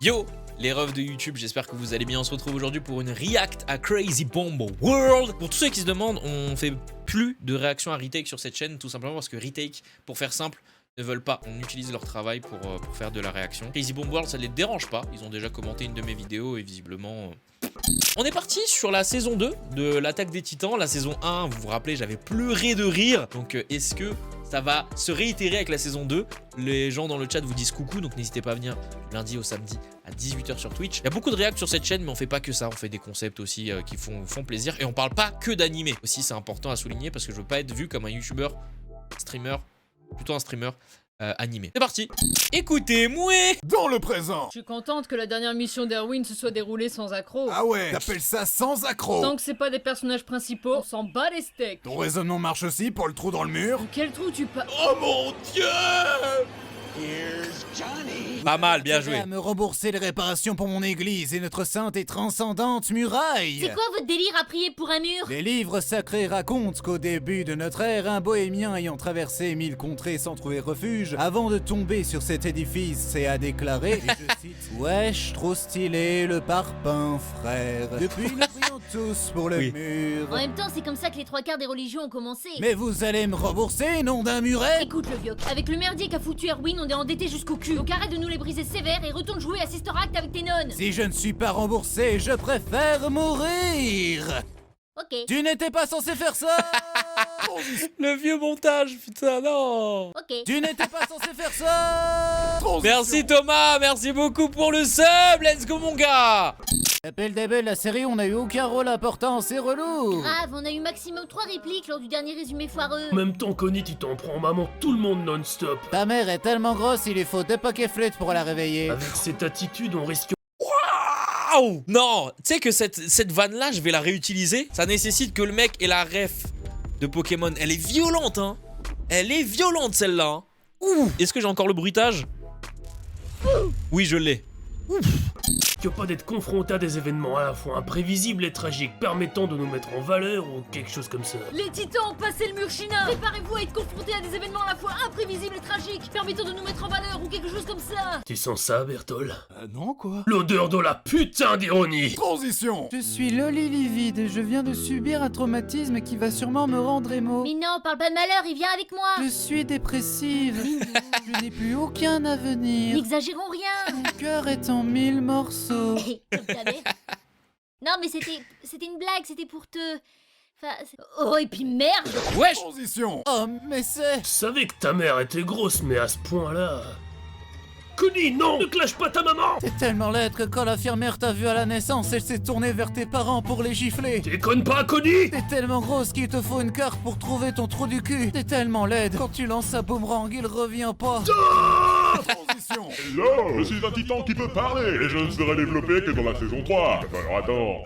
Yo les refs de YouTube, j'espère que vous allez bien. On se retrouve aujourd'hui pour une react à Crazy Bomb World. Pour tous ceux qui se demandent, on fait plus de réactions à Retake sur cette chaîne, tout simplement parce que Retake, pour faire simple, ne veulent pas. On utilise leur travail pour faire de la réaction. Crazy Bomb World, ça ne les dérange pas. Ils ont déjà commenté une de mes vidéos et visiblement... On est parti sur la saison 2 de l'attaque des titans. La saison 1, vous vous rappelez, j'avais pleuré de rire. Donc est-ce que ça va se réitérer avec la saison 2? Les gens dans le chat vous disent coucou, donc n'hésitez pas à venir lundi au samedi à 18 h sur Twitch. Il y a beaucoup de réacts sur cette chaîne, mais on fait pas que ça. On fait des concepts aussi qui font plaisir. Et on parle pas que d'animé. Aussi, c'est important à souligner parce que je veux pas être vu comme un youtubeur, streamer, plutôt un streamer animé. C'est parti. Écoutez-moi dans le présent. Je suis contente que la dernière mission d'Erwin se soit déroulée sans accroc. Ah ouais, t'appelles ça sans accroc? Tant que c'est pas des personnages principaux, on s'en bat les steaks. Ton raisonnement marche aussi pour le trou dans le mur? Quel trou tu pas... Oh mon dieu! Pas mal, bien joué. À me rembourser les réparations pour mon église et notre sainte et transcendante muraille. C'est quoi votre délire à prier pour un mur? Les livres sacrés racontent qu'au début de notre ère, un bohémien ayant traversé 1000 contrées sans trouver refuge, avant de tomber sur cet édifice et a déclaré, et je cite, « Wesh, trop stylé le parpaing, frère. » Depuis, nous prions tous pour le mur. En même temps, c'est comme ça que les trois quarts des religions ont commencé. Mais vous allez me rembourser, nom d'un muret? Écoute le vieux, avec le merdier qu'a foutu Erwin, on est endetté jusqu'au cul. Donc arrête de nous les briser sévères et retourne jouer à Sister Act avec tes nonnes. Si je ne suis pas remboursé, je préfère mourir. Ok. Tu n'étais pas censé faire ça. Le vieux montage, putain, non. Ok. Tu n'étais pas censé faire ça. Merci Thomas, merci beaucoup pour le sub. Let's go mon gars. Appel d'Abel, la série, on n'a eu aucun rôle important, c'est relou. Grave, on a eu maximum 3 répliques lors du dernier résumé foireux. En même temps, Connie, tu t'en prends maman tout le monde non-stop. Ta mère est tellement grosse, il lui faut 2 paquets flûtes pour la réveiller. Avec cette attitude, on risque... Waouh. Non, tu sais que cette vanne là, je vais la réutiliser. Ça nécessite que le mec ait la ref de Pokémon. Elle est violente, hein. Elle est violente celle-là. Hein. Ouh. Est-ce que j'ai encore le bruitage? Oui, je l'ai. Que pas d'être confronté à des événements à la fois imprévisibles et tragiques permettant de nous mettre en valeur ou quelque chose comme ça. Les titans ont passé le mur chinois. Préparez-vous à être confrontés à des événements à la fois imprévisibles et tragiques, permettant de nous mettre en valeur ou quelque chose comme ça. Tu sens ça, Bertol? Non, quoi? L'odeur de la putain d'ironie. Transition. Je suis Loli Livide et je viens de subir un traumatisme qui va sûrement me rendre émo. Mais non, parle pas de malheur, il vient avec moi. Je suis dépressive. Je n'ai plus aucun avenir. N'exagérons rien. Mon cœur est en 1000 morceaux. Comme ta mère. Non mais c'était une blague, c'était pour te... Enfin... Oh et puis merde. Wesh. Transition. Oh mais c'est... Je savais que ta mère était grosse, mais à ce point-là... Connie, non! Ne clash pas ta maman! T'es tellement laide que quand l'infirmière t'a vu à la naissance, elle s'est tournée vers tes parents pour les gifler. Déconne pas, Connie! T'es tellement grosse qu'il te faut une carte pour trouver ton trou du cul. T'es tellement laide, quand tu lances un boomerang, il revient pas. Transition. Hello, je suis un titan qui peut parler et je ne serai développé que dans la saison 3. Alors attends.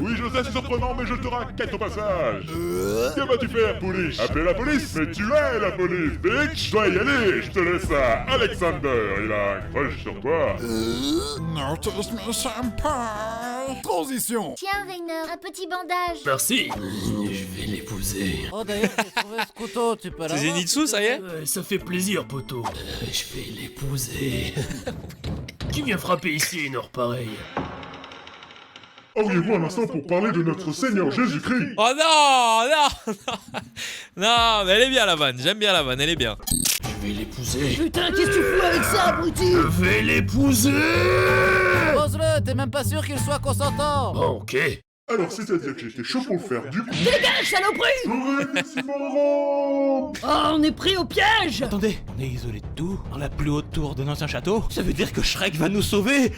Oui, je sais, c'est surprenant, mais je te raquette au passage. Que vas-tu faire, police? Appeler la police? Mais tu es la police, bitch! Je dois y aller, je te laisse ça. Alexander, il a un crush sur toi. Notice me senpai. Transition. Tiens Rainer, un petit bandage. Merci. Je vais l'épouser. Oh d'ailleurs, j'ai trouvé ce couteau, tu peux C'est Zenitsu, ça y est? Ça fait plaisir, poteau. Je vais l'épouser. Qui vient frapper ici à une heure pareille? Auriez-vous un instant pour parler de notre Seigneur Jésus-Christ? Oh non, non, non. Non, mais elle est bien la vanne. J'aime bien la vanne, elle est bien. Je vais l'épouser. Putain, qu'est-ce que tu fous avec ça, abruti? Je vais l'épouser. Pose-le, t'es même pas sûr qu'il soit consentant. Bon, ok. Alors, c'est-à-dire que j'étais chaud pour le faire, du coup... Dégage, saloperie! J'aurais été si marrant. Oh, on est pris au piège! Attendez, on est isolé de tout, dans la plus haute tour d'un ancien château. Ça veut dire que Shrek va nous sauver.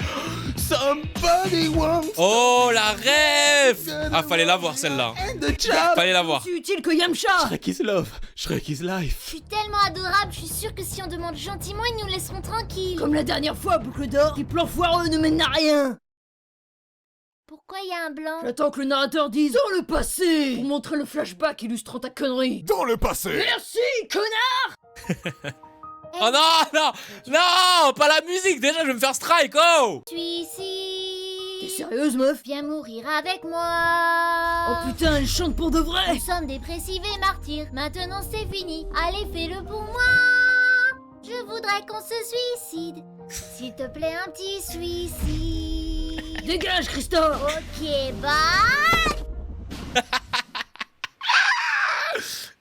Somebody wants Oh, la ref. Ah, fallait la voir celle-là. the job. Fallait la voir. Aussi utile que Yamcha! Shrek is love, Shrek is life. Je suis tellement adorable, je suis sûre que si on demande gentiment, ils nous laisseront tranquilles. Comme la dernière fois, boucle d'or, tes plans foireux ne mènent à rien! Pourquoi il y a un blanc? J'attends que le narrateur dise dans le passé pour montrer le flashback illustrant ta connerie. Dans le passé. Merci, connard! Oh non, non, non, pas la musique. Déjà, je vais me faire strike. Oh. Je suis ici. T'es sérieuse, meuf? Viens mourir avec moi. Oh putain, elle chante pour de vrai! Nous sommes dépressifs et martyrs. Maintenant c'est fini. Allez, fais-le pour moi. Je voudrais qu'on se suicide. S'il te plaît, un petit suicide. Dégage, Christophe. Ok, bye.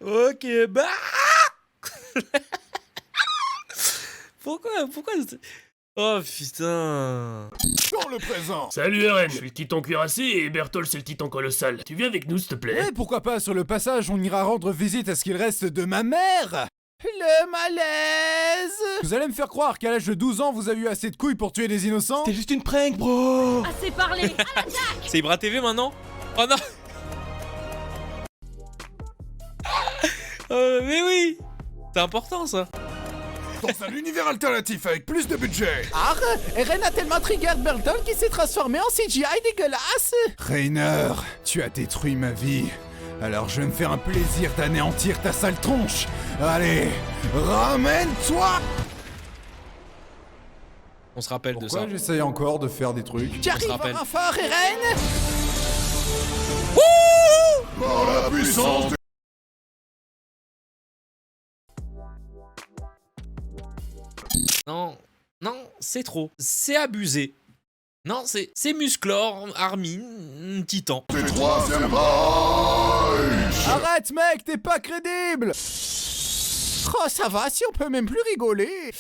Ok, bah. Pourquoi Oh putain. Dans le présent. Salut Eren, je suis le titan cuirassé et Berthold c'est le titan colossal. Tu viens avec nous s'il te plaît? Et pourquoi pas, sur le passage, on ira rendre visite à ce qu'il reste de ma mère. Le malaise. Vous allez me faire croire qu'à l'âge de 12 ans, vous avez eu assez de couilles pour tuer des innocents? C'était juste une prank, bro. Assez parlé. C'est Ibra TV maintenant? Oh non. Mais oui. C'est important ça. Dans un univers alternatif avec plus de budget. Ah, Eren a tellement trigger Berthold qu'il s'est transformé en CGI dégueulasse. Rainer, tu as détruit ma vie. Alors je vais me faire un plaisir d'anéantir ta sale tronche. Allez, ramène-toi. On se rappelle de ça. Pourquoi j'essaye encore de faire des trucs? Tu arrives rappelle. à fort, Eren. Par la puissance de... Non, non, c'est trop. C'est abusé. Non, c'est Musclor, Armin, Titan. du troisième Reich. Arrête, mec, t'es pas crédible. Oh, ça va, si on peut même plus rigoler.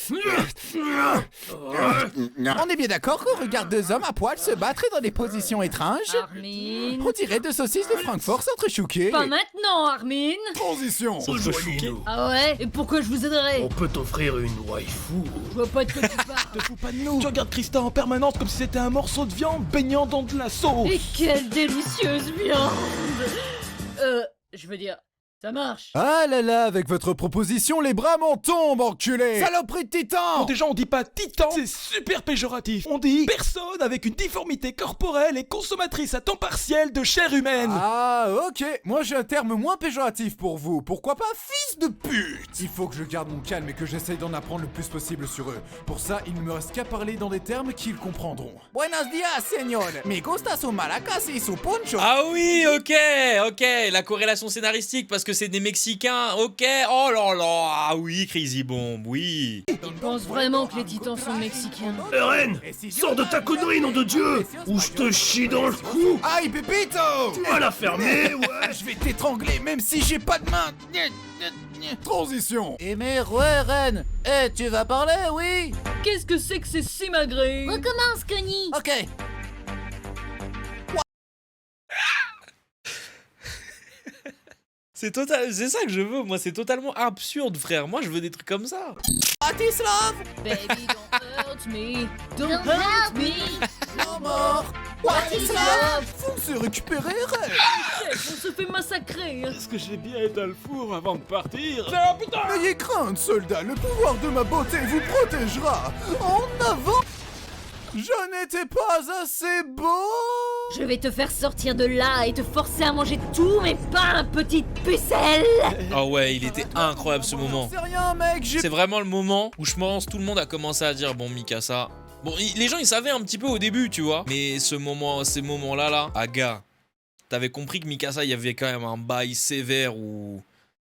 On est bien d'accord qu'on regarde deux hommes à poil se battre dans des positions étranges? Armin. On dirait deux saucisses de Francfort s'entrechoquer. Pas maintenant, Armin. Transition. Rejoignez-nous. Ah ouais? Et pourquoi je vous aiderais? On peut t'offrir une waifu. Je vois pas de quoi tu parles. Te fous pas de nous. Tu regardes Krista en permanence comme si c'était un morceau de viande baignant dans de la sauce. Et quelle délicieuse viande. Je veux dire, ça marche. Ah là là, avec votre proposition, les bras m'en tombent, enculé. Saloperie de titan. Bon, déjà, on dit pas titan, c'est super péjoratif. On dit personne avec une difformité corporelle et consommatrice à temps partiel de chair humaine. Ah, ok. Moi, j'ai un terme moins péjoratif pour vous. Pourquoi pas fils de pute? Il faut que je garde mon calme et que j'essaye d'en apprendre le plus possible sur eux. Pour ça, il ne me reste qu'à parler dans des termes qu'ils comprendront. Buenos dias, señor. Me gusta su maracas y su poncho. Ah oui, ok, la corrélation scénaristique parce que c'est des Mexicains, ok, oh là là, ah oui, Crazy Bomb, oui. Ils pensent vraiment que les titans sont mexicains. Eren, sors de ta connerie, nom de Dieu, ou je te chie dans le cou. Aïe, Pépito. Tu vas la fermer, ouais. Je vais t'étrangler même si j'ai pas de main. Transition. Eh mais ouais, Ren. Eh, tu vas parler, oui? Qu'est-ce que c'est que ces simagrées? Recommence, Connie. Ok. C'est ça que je veux, moi, c'est totalement absurde, frère. Moi, je veux des trucs comme ça. Bratislave. Baby, don't hurt me. Don't Don't hurt hurt me. Non mort. Bratislave. Faut se récupérer, Ren. Chef, on se fait massacrer. Est-ce que j'ai bien été le four avant de partir? N'ayez crainte, soldat. Le pouvoir de ma beauté vous protégera. En avant. Je n'étais pas assez beau. Je vais te faire sortir de là et te forcer à manger tous mes pains, petite pucelle. Ah ouais, il était incroyable ce moment. C'est rien, mec. C'est vraiment le moment où je pense tout le monde a commencé à dire bon Mikasa. Bon, les gens ils savaient un petit peu au début, tu vois. Mais ces moments-là, ah gars, t'avais compris que Mikasa, il y avait quand même un bail sévère où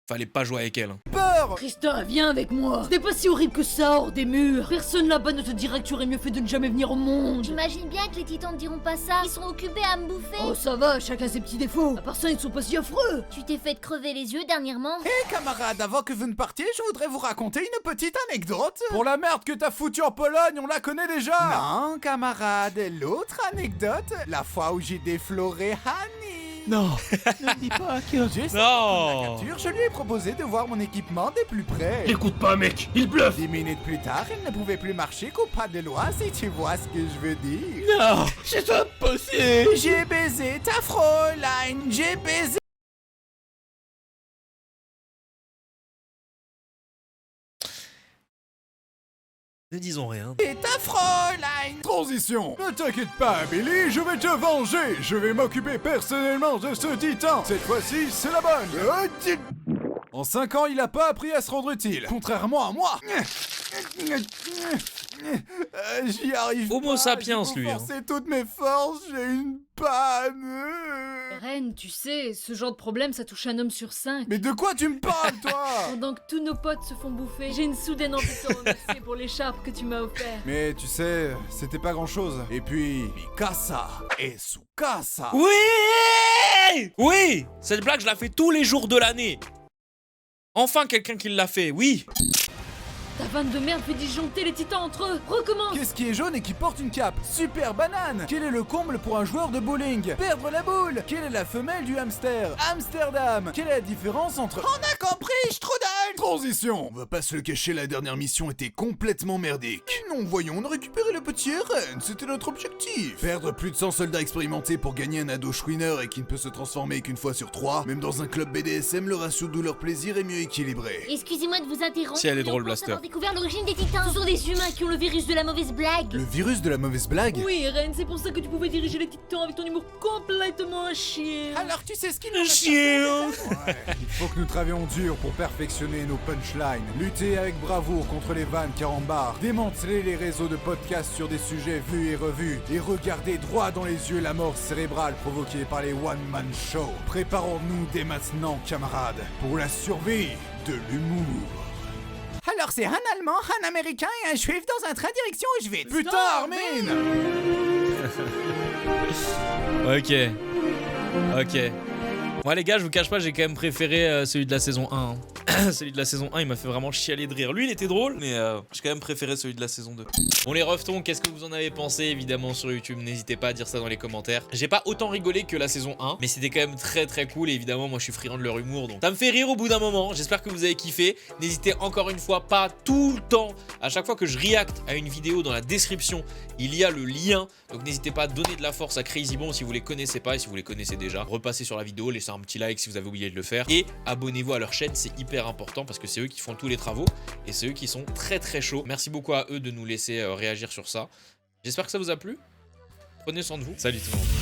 fallait pas jouer avec elle. peur. Krista, viens avec moi. C'était pas si horrible que ça hors des murs. Personne là-bas ne te dira que tu aurais mieux fait de ne jamais venir au monde. J'imagine bien que les titans ne diront pas ça. Ils sont occupés à me bouffer. Oh ça va, chacun ses petits défauts. À part ça, ils sont pas si affreux. Tu t'es fait crever les yeux dernièrement. Hé camarades, avant que vous ne partiez, je voudrais vous raconter une petite anecdote. Pour la merde que t'as foutue en Pologne, on la connaît déjà. Non camarade, l'autre anecdote, la fois où j'ai défloré Hani. Non, ne me dis pas que... Juste Non. avant la capture, je lui ai proposé de voir mon équipement de plus près. Écoute pas, mec, il bluffe. 10 minutes plus tard, elle ne pouvait plus marcher qu'au pas de loi, si tu vois ce que je veux dire. Non, c'est impossible. J'ai baisé ta Fräulein, j'ai baisé... Ne disons rien. Et ta Fräulein. Transition. Ne t'inquiète pas, Billy, je vais te venger. Je vais m'occuper personnellement de ce titan. Cette fois-ci, c'est la bonne. En 5 ans, il a pas appris à se rendre utile. Contrairement à moi. J'y arrive Homo pas, sapiens, j'ai beau lui, hein. forcer toutes mes forces, j'ai une panne. Ren, tu sais, ce genre de problème, ça touche un homme sur 5. Mais de quoi tu me parles, toi? Pendant que tous nos potes se font bouffer, j'ai une soudaine envie de te remercier pour l'écharpe que tu m'as offert. Mais tu sais, c'était pas grand chose. Et puis, Mikasa et Tsukasa. Oui! Oui! Cette blague, je la fais tous les jours de l'année. Enfin, quelqu'un qui l'a fait, oui! Ta vanne de merde fait disjoncter les titans entre eux. Recommence. Qu'est-ce qui est jaune et qui porte une cape? Super banane! Quel est le comble pour un joueur de bowling? Perdre la boule! Quelle est la femelle du hamster? Amsterdam! Quelle est la différence entre... On a compris, Strudel! Transition! On va pas se le cacher, la dernière mission était complètement merdique. Non, voyons, on a récupéré le petit RN, c'était notre objectif. Perdre plus de 100 soldats expérimentés pour gagner un ado chouineur et qui ne peut se transformer qu'une fois sur 3. Même dans un club BDSM, le ratio douleur-plaisir est mieux équilibré. Excusez-moi de vous interrompre. Si elle est mais drôle, on pense Blaster. avoir découvert l'origine des titans. Ce sont des humains qui ont le virus de la mauvaise blague. Le virus de la mauvaise blague? Oui, Ren, c'est pour ça que tu pouvais diriger les titans avec ton humour complètement à chier. Alors tu sais ce qu'il Le chien! Ouais, il faut que nous travaillions dur pour perfectionner nos punchlines, lutter avec bravoure contre les vannes carambars, démanteler les réseaux de podcasts sur des sujets vus et revus, et regarder droit dans les yeux la mort cérébrale provoquée par les one-man shows. Préparons-nous dès maintenant, camarades, pour la survie de l'humour. Alors c'est un Allemand, un Américain et un Juif dans un train direction Auschwitz. Putain, Armin! Ok. Moi les gars, je vous cache pas, j'ai quand même préféré celui de la saison 1. hein. Celui de la saison 1, il m'a fait vraiment chialer de rire. Lui, il était drôle, mais j'ai quand même préféré celui de la saison 2. Bon les reftons, qu'est-ce que vous en avez pensé? Évidemment sur YouTube, n'hésitez pas à dire ça dans les commentaires. J'ai pas autant rigolé que la saison 1, mais c'était quand même très très cool. Et évidemment, moi je suis friand de leur humour, donc ça me fait rire au bout d'un moment. J'espère que vous avez kiffé. N'hésitez encore une fois pas tout le temps. À chaque fois que je react à une vidéo, dans la description, il y a le lien. Donc n'hésitez pas à donner de la force à Crazy Bomb si vous les connaissez pas, et si vous les connaissez déjà, repassez sur la vidéo, laissez un petit like si vous avez oublié de le faire, et abonnez-vous à leur chaîne, c'est hyper important parce que c'est eux qui font tous les travaux et c'est eux qui sont très très chauds. Merci beaucoup à eux de nous laisser réagir sur ça. J'espère que ça vous a plu. Prenez soin de vous. Salut tout le monde.